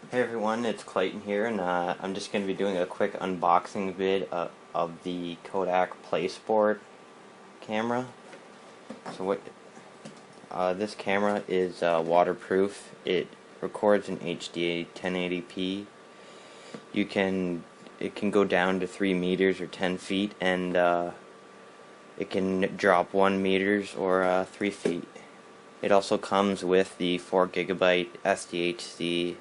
Hey everyone, it's Clayton here, and I'm just going to be doing a quick unboxing vid of the Kodak Playsport camera. So this camera is waterproof. It records in HD 1080p. It can go down to 3 meters or 10 feet, and it can drop 1 meters or 3 feet. It also comes with the 4 GB SDHC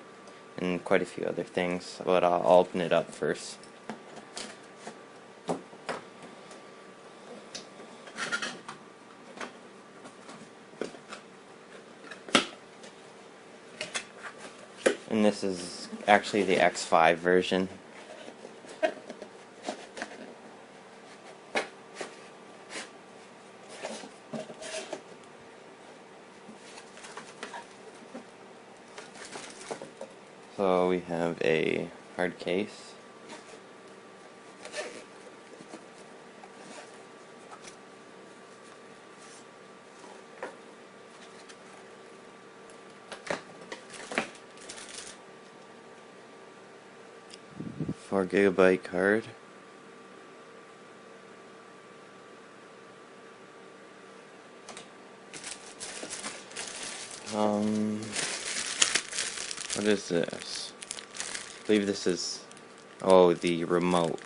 and quite a few other things, but I'll open it up first. And this is actually the X5 version. So we have a hard case. $4 GB card. What is this? I believe this is, oh, the remote.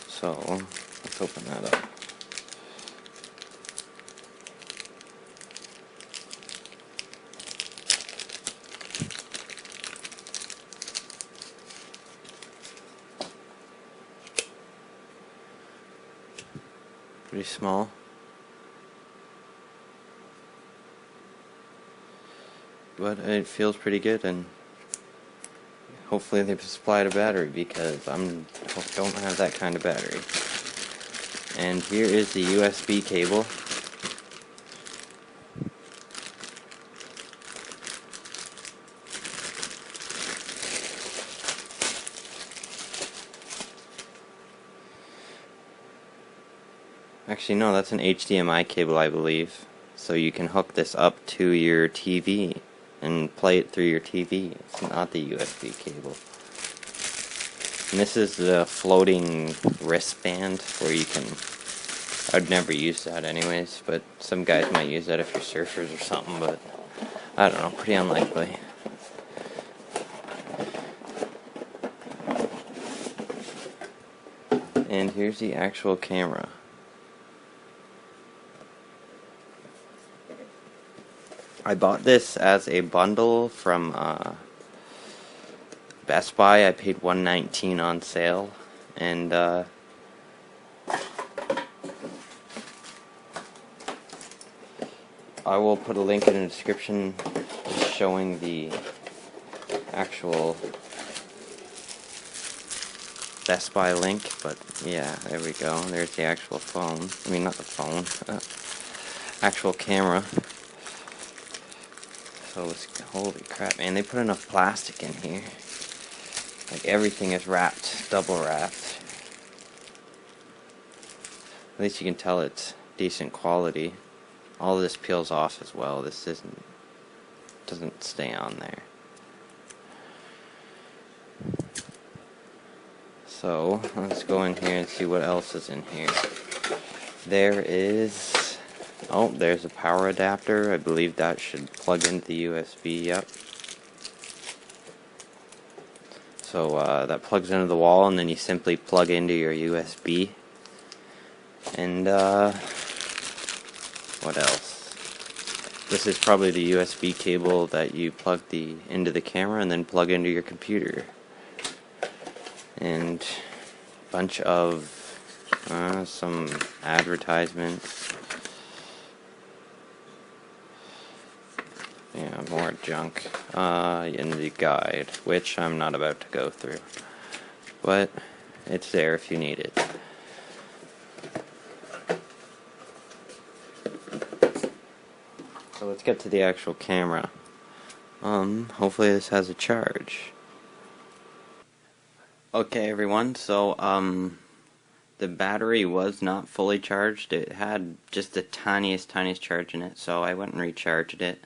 So, let's open that up. Pretty small. But it feels pretty good, and hopefully they've supplied a battery, because I don't have that kind of battery. And here is the USB cable. Actually, no, that's an HDMI cable, I believe. So you can hook this up to your TV and play it through your TV. It's not the USB cable. And this is the floating wristband where you can... I'd never use that anyways, but some guys might use that if you're surfers or something, but I don't know, pretty unlikely. And here's the actual camera. I bought this as a bundle from Best Buy. I paid $119 on sale, and I will put a link in the description showing the actual Best Buy link, but yeah, there we go. There's the actual phone. I mean, not the phone. Actual camera. So holy crap, man, they put enough plastic in here. Like, everything is wrapped, double wrapped. At least you can tell it's decent quality. All of this peels off as well. This doesn't stay on there. So let's go in here and see what else is in here. There is, oh, there's a power adapter. I believe that should plug into the USB. Yep. So that plugs into the wall, and then you simply plug into your USB. And what else? This is probably the USB cable that you plug into the camera and then plug into your computer. And a bunch of some advertisements. Yeah, more junk in the guide, which I'm not about to go through. But it's there if you need it. So let's get to the actual camera. Hopefully this has a charge. Okay everyone, so the battery was not fully charged. It had just the tiniest charge in it, so I went and recharged it.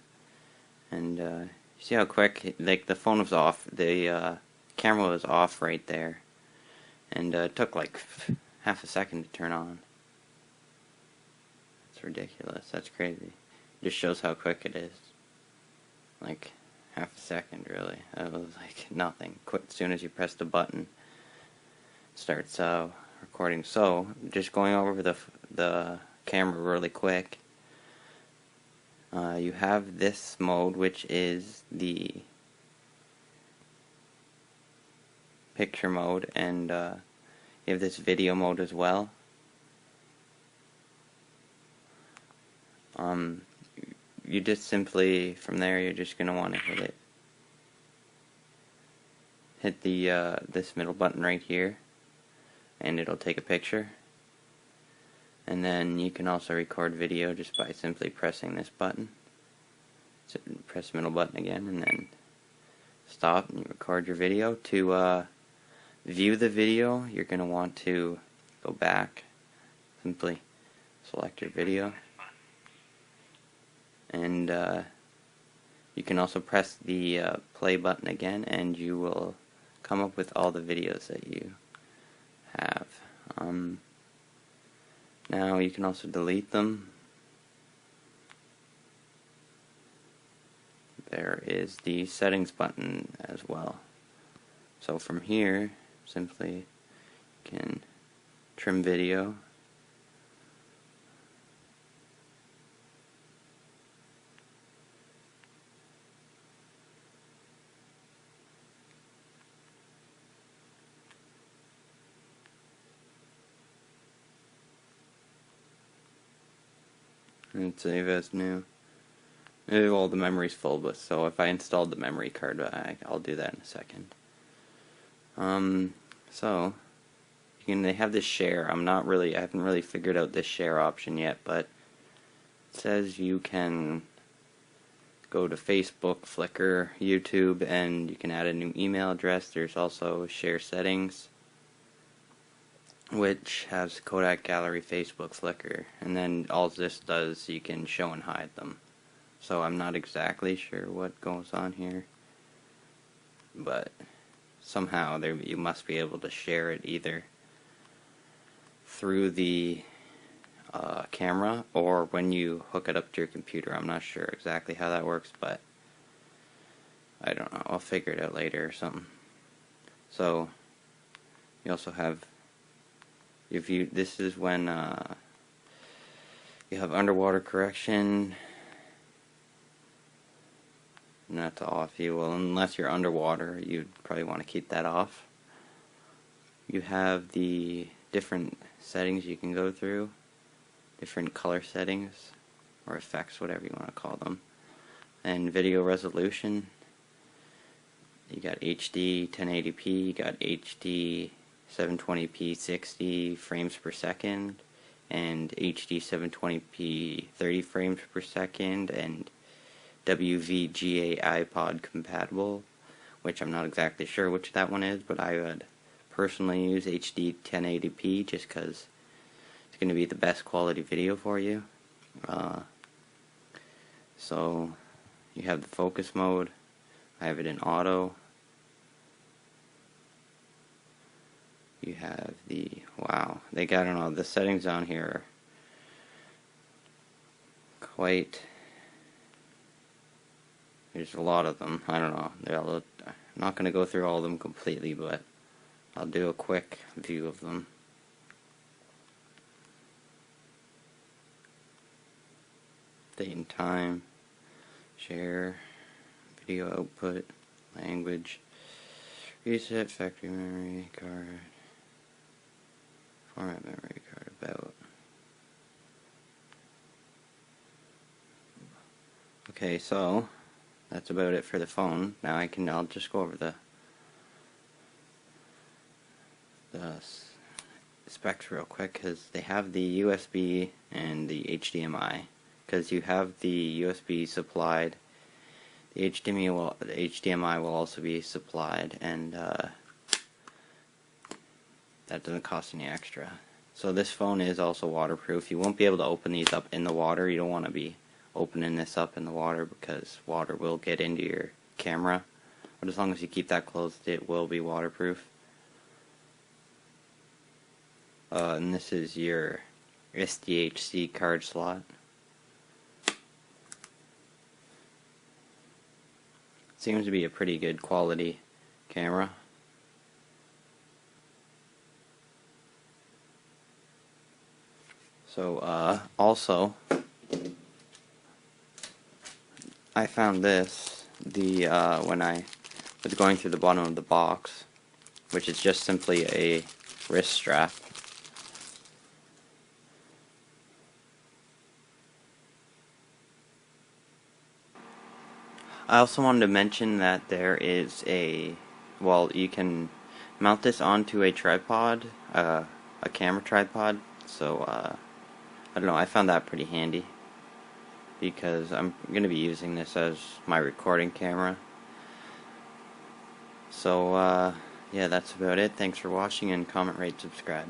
And See how quick, like, the phone was off, the camera was off right there, and it took like half a second to turn on. It's ridiculous. That's crazy. Just shows how quick it is. Like half a second, really. It was like nothing. Quick, as soon as you press the button, it starts recording. So, just going over the camera really quick. You have this mode, which is the picture mode, and you have this video mode as well. You just simply, from there, you're just going to want to hit the this middle button right here, and it'll take a picture. And then you can also record video just by simply pressing this button. So press the middle button again, and then stop, and you record your video. To view the video, you're going to want to go back, simply select your video, and you can also press the play button again, and you will come up with all the videos that you have. Now you can also delete them. There is the settings button as well. So from here, simply you can trim video. And save as new. Well, the memory's full, but so if I installed the memory card, I'll do that in a second. So they have this share. I haven't really figured out this share option yet, but it says you can go to Facebook, Flickr, YouTube, and you can add a new email address. There's also share settings, which has Kodak Gallery, Facebook, Flickr, and then all this does, you can show and hide them. So I'm not exactly sure what goes on here, but somehow you must be able to share it either through the camera or when you hook it up to your computer. I'm not sure exactly how that works, but I don't know. I'll figure it out later or something. So you also have this is when you have underwater correction. Not to off you. Well, unless you're underwater, you'd probably want to keep that off. You have the different settings you can go through, different color settings or effects, whatever you want to call them, and video resolution. You got HD 1080p, you got HD 720p 60 frames per second, and HD 720p 30 frames per second, and WVGA iPod compatible, which I'm not exactly sure which that one is, but I would personally use HD 1080p just because it's going to be the best quality video for you. So you have the focus mode. I have it in auto. You have wow, they got, I don't know, the settings on here are quite, there's a lot of them. I don't know, I'm not going to go through all of them completely, but I'll do a quick view of them. Date and time, share, video output, language, reset, factory memory card, format memory card, about. Okay, so that's about it for the phone. Now I'll just go over the specs real quick, because they have the USB and the HDMI. Because you have the USB supplied, the HDMI will also be supplied, and that doesn't cost any extra. So this phone is also waterproof. You won't be able to open these up in the water. You don't want to be opening this up in the water because water will get into your camera, but as long as you keep that closed, it will be waterproof. And this is your SDHC card slot. Seems to be a pretty good quality camera. So, also, I found this, when I was going through the bottom of the box, which is just simply a wrist strap. I also wanted to mention that there is you can mount this onto a tripod, a camera tripod, so, I don't know, I found that pretty handy, because I'm going to be using this as my recording camera. So, yeah, that's about it. Thanks for watching, and comment, rate, subscribe.